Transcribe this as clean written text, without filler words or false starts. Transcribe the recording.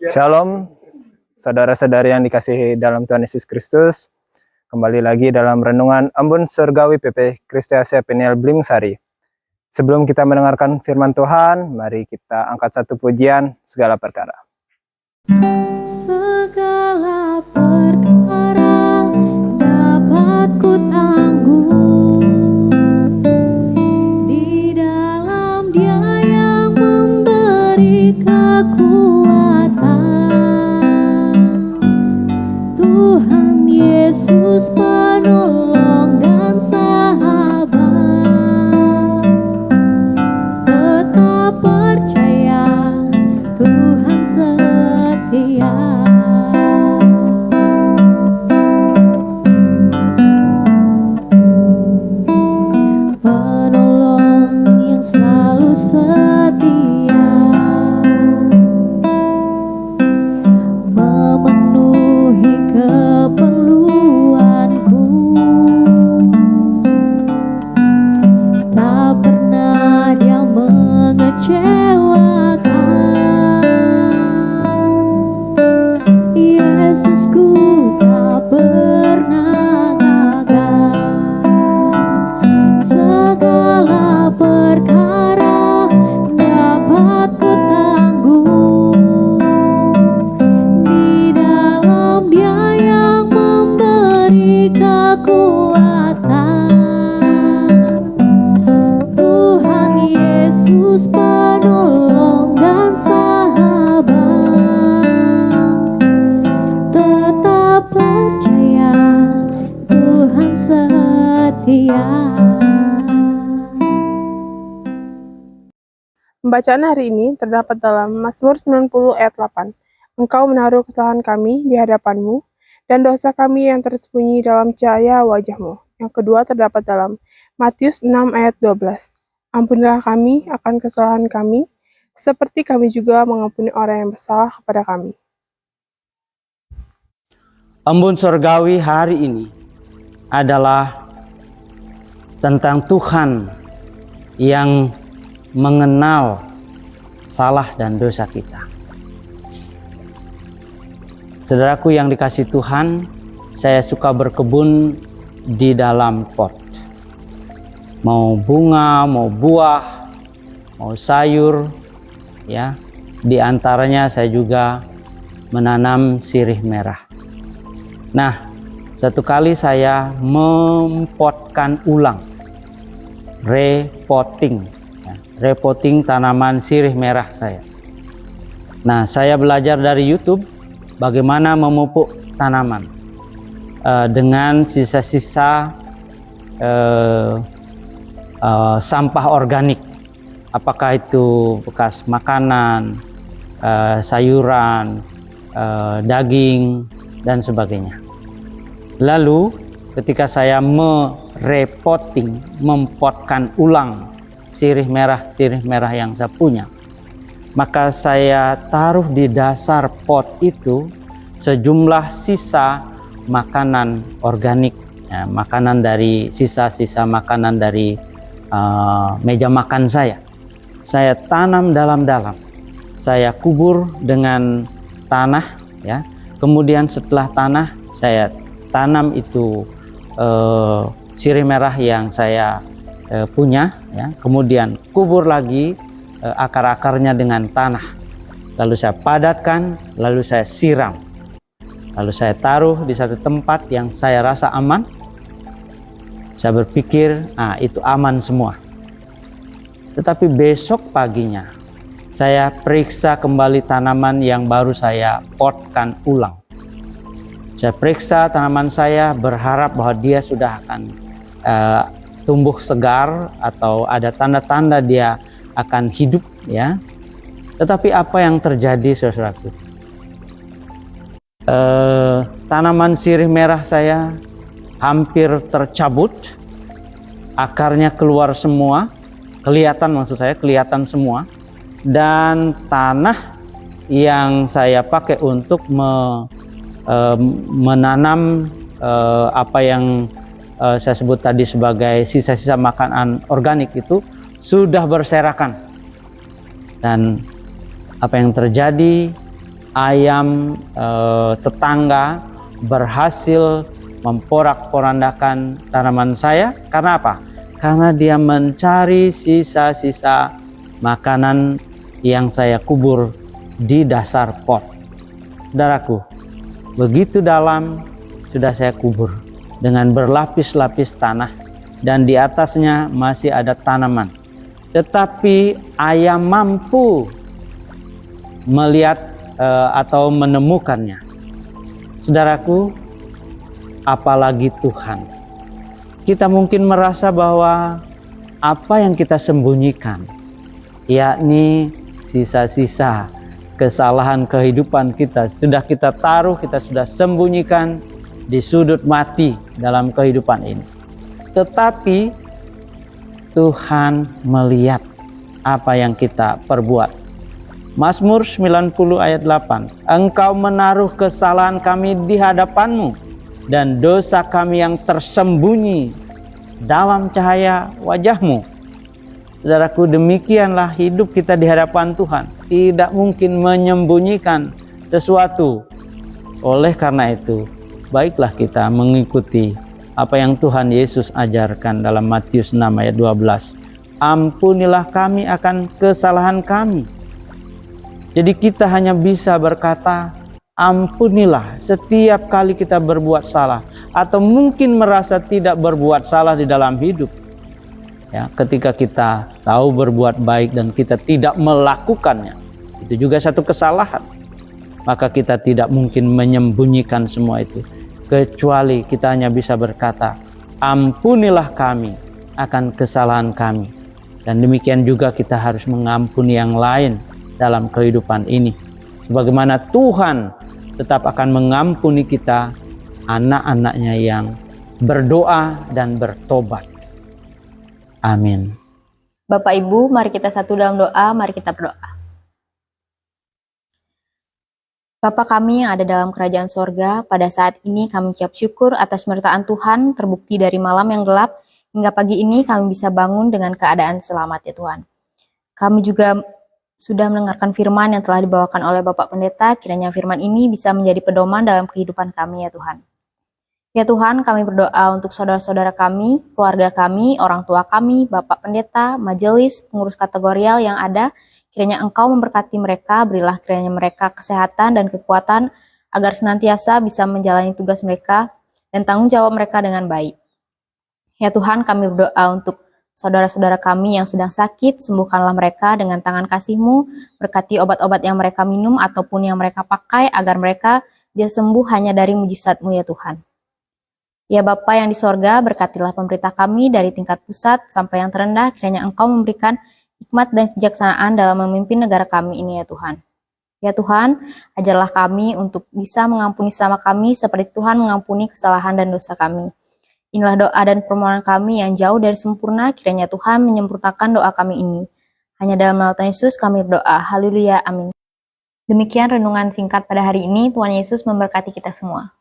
Shalom, saudara-saudari yang dikasihi dalam Tuhan Yesus Kristus. Kembali lagi dalam renungan Embun Surgawi PP Kristiasia Peniel Blingsari. Sebelum kita mendengarkan firman Tuhan, mari kita angkat satu pujian segala perkara. Segala perkara dapat ku tanggung di dalam Dia yang memberi kekuatan. Tuhan Yesus penolong dan sahabat, tetap percaya Tuhan setia. Penolong yang selalu setia, memenuhi keperluanku. Tak pernah Dia mengecewakan. Yesusku tak pernah gagal. Segala perkara dapat ku tanggung di dalam Dia yang memberi kekuatan. Tuhan Yesus penolong dan sahabat, tetap percaya Tuhan setia. Pembacaan hari ini terdapat dalam Mazmur 90 ayat 8. Engkau menaruh kesalahan kami di hadapan-Mu, dan dosa kami yang tersembunyi dalam cahaya wajah-Mu. Yang kedua terdapat dalam Matius 6 ayat 12. Ampunilah kami akan kesalahan kami, seperti kami juga mengampuni orang yang bersalah kepada kami. Embun Surgawi hari ini adalah tentang Tuhan yang mengenal salah dan dosa kita. Saudaraku yang dikasihi Tuhan, saya suka berkebun di dalam pot. Mau bunga, mau buah, mau sayur, ya. Di antaranya saya juga menanam sirih merah. Nah, satu kali saya mempotkan ulang, repotting tanaman sirih merah saya. Nah, saya belajar dari YouTube bagaimana memupuk tanaman dengan sisa-sisa sampah organik, apakah itu bekas makanan, sayuran, daging, dan sebagainya. Lalu ketika saya mempotkan ulang sirih merah yang saya punya, maka saya taruh di dasar pot itu sejumlah sisa makanan organik, ya, makanan dari sisa-sisa makanan dari meja makan saya. Saya tanam dalam-dalam, saya kubur dengan tanah, ya. Kemudian setelah tanah saya tanam itu sirih merah yang saya punya, ya. Kemudian kubur lagi akar-akarnya dengan tanah, lalu saya padatkan, lalu saya siram, lalu saya taruh di satu tempat yang saya rasa aman. Saya berpikir, itu aman semua. Tetapi besok paginya saya periksa kembali tanaman yang baru saya potkan ulang. Saya periksa tanaman saya, berharap bahwa dia sudah akan tumbuh segar atau ada tanda-tanda dia akan hidup, ya. Tetapi apa yang terjadi, saudaraku? Tanaman sirih merah saya hampir tercabut, akarnya keluar semua, kelihatan semua, dan tanah yang saya pakai untuk menanam apa yang saya sebut tadi sebagai sisa-sisa makanan organik itu sudah berserakan. Dan apa yang terjadi, ayam tetangga berhasil memporak-porandakan tanaman saya. Karena apa? Karena dia mencari sisa-sisa makanan yang saya kubur di dasar pot. Saudaraku, begitu dalam sudah saya kubur dengan berlapis-lapis tanah, dan di atasnya masih ada tanaman. Tetapi ayam mampu melihat atau menemukannya. Saudaraku, apalagi Tuhan. Kita mungkin merasa bahwa apa yang kita sembunyikan, yakni sisa-sisa kesalahan kehidupan kita, sudah kita taruh, kita sudah sembunyikan di sudut mati dalam kehidupan ini. Tetapi Tuhan melihat apa yang kita perbuat. Mazmur 90 ayat 8. Engkau menaruh kesalahan kami di hadapan-Mu, dan dosa kami yang tersembunyi dalam cahaya wajah-Mu. Saudaraku, demikianlah hidup kita di hadapan Tuhan. Tidak mungkin menyembunyikan sesuatu. Oleh karena itu, baiklah kita mengikuti apa yang Tuhan Yesus ajarkan dalam Matius 6 ayat 12. Ampunilah kami akan kesalahan kami. Jadi kita hanya bisa berkata, ampunilah setiap kali kita berbuat salah. Atau mungkin merasa tidak berbuat salah di dalam hidup. Ya, ketika kita tahu berbuat baik dan kita tidak melakukannya, itu juga satu kesalahan. Maka kita tidak mungkin menyembunyikan semua itu. Kecuali kita hanya bisa berkata, ampunilah kami akan kesalahan kami. Dan demikian juga kita harus mengampuni yang lain dalam kehidupan ini. Sebagaimana Tuhan tetap akan mengampuni kita, anak-anaknya yang berdoa dan bertobat. Amin. Bapak Ibu, mari kita satu dalam doa, mari kita berdoa. Bapa kami yang ada dalam kerajaan sorga, pada saat ini kami ucap syukur atas penyertaan Tuhan terbukti dari malam yang gelap, hingga pagi ini kami bisa bangun dengan keadaan selamat ya Tuhan. Kami juga sudah mendengarkan firman yang telah dibawakan oleh Bapak Pendeta, kiranya firman ini bisa menjadi pedoman dalam kehidupan kami ya Tuhan. Ya Tuhan, kami berdoa untuk saudara-saudara kami, keluarga kami, orang tua kami, Bapak Pendeta, majelis, pengurus kategorial yang ada. Kiranya Engkau memberkati mereka, berilah kiranya mereka kesehatan dan kekuatan agar senantiasa bisa menjalani tugas mereka dan tanggung jawab mereka dengan baik. Ya Tuhan, kami berdoa untuk saudara-saudara kami yang sedang sakit, sembuhkanlah mereka dengan tangan kasih-Mu, berkati obat-obat yang mereka minum ataupun yang mereka pakai agar mereka bisa sembuh hanya dari mujizat-Mu ya Tuhan. Ya Bapa yang di sorga, berkatilah pemerintah kami dari tingkat pusat sampai yang terendah, kiranya Engkau memberikan hikmat dan kebijaksanaan dalam memimpin negara kami ini ya Tuhan. Ya Tuhan, ajarlah kami untuk bisa mengampuni sesama kami seperti Tuhan mengampuni kesalahan dan dosa kami. Inilah doa dan permohonan kami yang jauh dari sempurna, kiranya Tuhan menyempurnakan doa kami ini. Hanya dalam nama Tuhan Yesus kami berdoa. Haleluya, amin. Demikian renungan singkat pada hari ini. Tuhan Yesus memberkati kita semua.